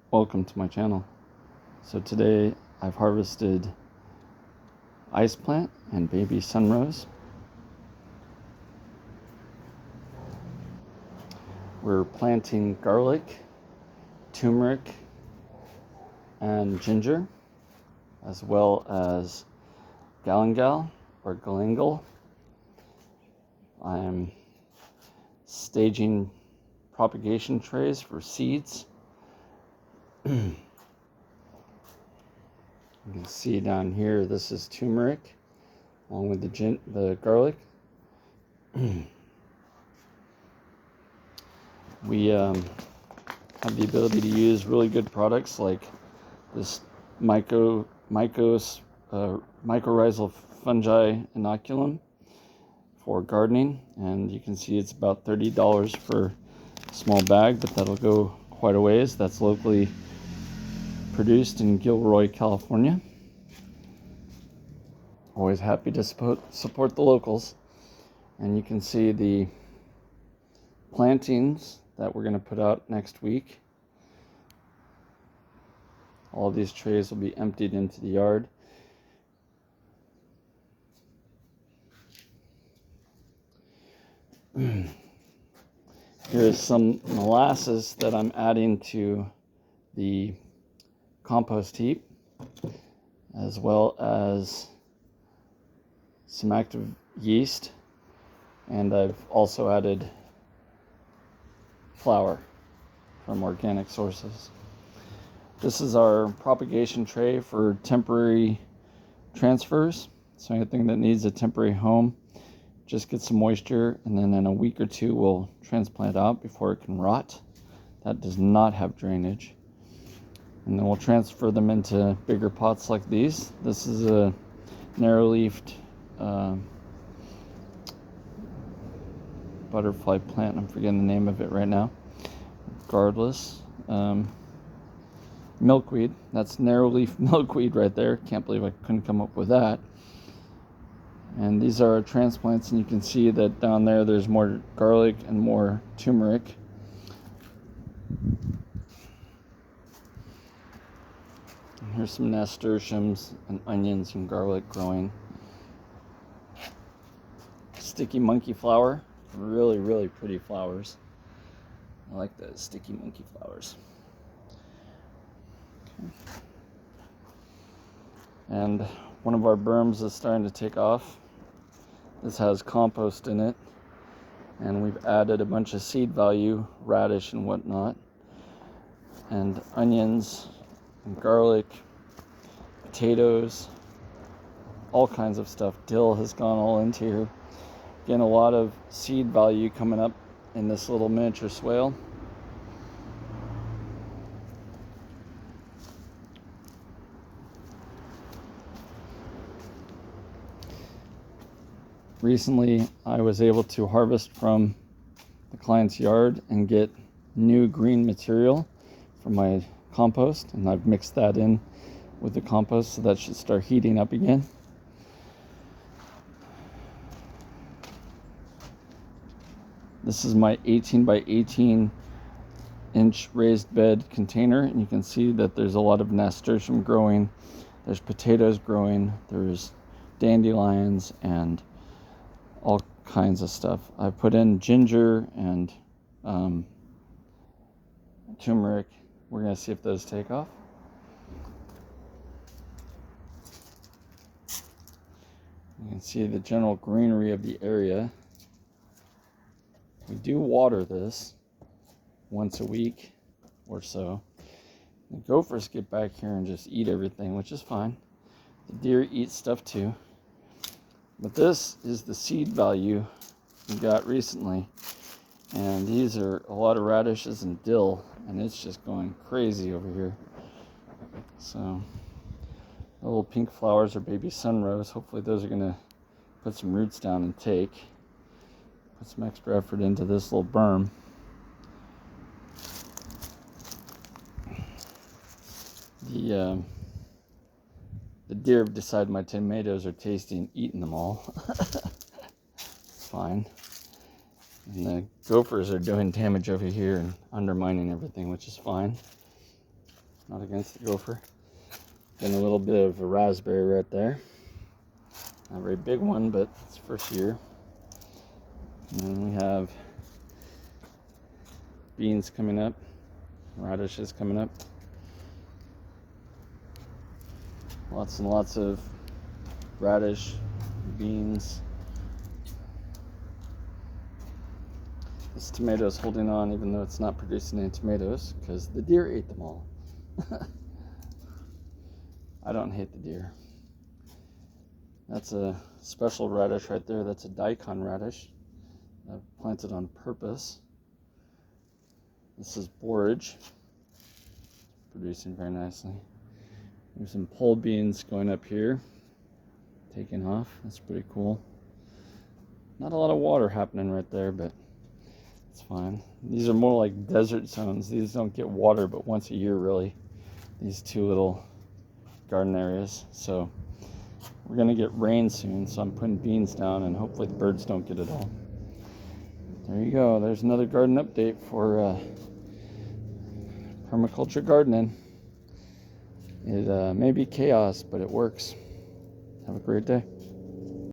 Welcome to my channel. So today I've harvested ice plant and baby sunrose. We're planting garlic, turmeric, and ginger, as well as galangal or galangal. I'm staging propagation trays for seeds. You can see down here, this is turmeric along with the garlic. We have the ability to use really good products like this mycorrhizal fungi inoculum for gardening, and you can see it's about $30 for a small bag, but that'll go quite a ways. That's locally produced in Gilroy, California. Always happy to support the locals. And you can see the plantings that we're going to put out next week. All of these trays will be emptied into the yard. Here's some molasses that I'm adding to the compost heap, as well as some active yeast, and I've also added flour from organic sources. This is our propagation tray for temporary transfers. So anything that needs a temporary home, just get some moisture, and then in a week or two we'll transplant out before it can rot. That does not have drainage. And then we'll transfer them into bigger pots like these. This is a narrow-leafed butterfly plant. I'm forgetting the name of it right now. Regardless, milkweed. That's narrow-leaf milkweed right there. Can't believe I couldn't come up with that. And these are our transplants, and you can see that down there there's more garlic and more turmeric. And here's some nasturtiums and onions and garlic growing. Sticky monkey flower. Really, really pretty flowers. I like the sticky monkey flowers. Okay. And one of our berms is starting to take off. This has compost in it, and we've added a bunch of seed value, radish and whatnot, and onions and garlic, potatoes, all kinds of stuff. Dill has gone all into here. Again, a lot of seed value coming up in this little miniature swale. Recently, I was able to harvest from the client's yard and get new green material from my compost, and I've mixed that in with the compost, so that should start heating up again. This is my 18 by 18 inch raised bed container, and you can see that there's a lot of nasturtium growing, there's potatoes growing, there's dandelions and all kinds of stuff. I put in ginger and turmeric. We're going to see if those take off. You can see the general greenery of the area. We do water this once a week or so. The gophers get back here and just eat everything, which is fine. The deer eat stuff too. But this is the seed value we got recently. And these are a lot of radishes and dill, and it's just going crazy over here. So the little pink flowers are baby sunrose. Hopefully those are going to put some roots down and take. Put some extra effort into this little berm. The deer have decided my tomatoes are tasty and eaten them all. It's fine. And the gophers are doing damage over here and undermining everything, which is fine. Not against the gopher. Getting a little bit of a raspberry right there. Not a very big one, but it's first year. And then we have beans coming up, radishes coming up. Lots and lots of radish, beans. This tomato is holding on even though it's not producing any tomatoes because the deer ate them all. I don't hate the deer. That's a special radish right there. That's a daikon radish. I've planted on purpose. This is borage. Producing very nicely. There's some pole beans going up here. Taking off. That's pretty cool. Not a lot of water happening right there, but it's fine. These are more like desert zones. These don't get water but once a year really. These two little garden areas. So we're gonna get rain soon, so I'm putting beans down and hopefully the birds don't get it all. There you go. There's another garden update for permaculture gardening. It may be chaos, but it works. Have a great day.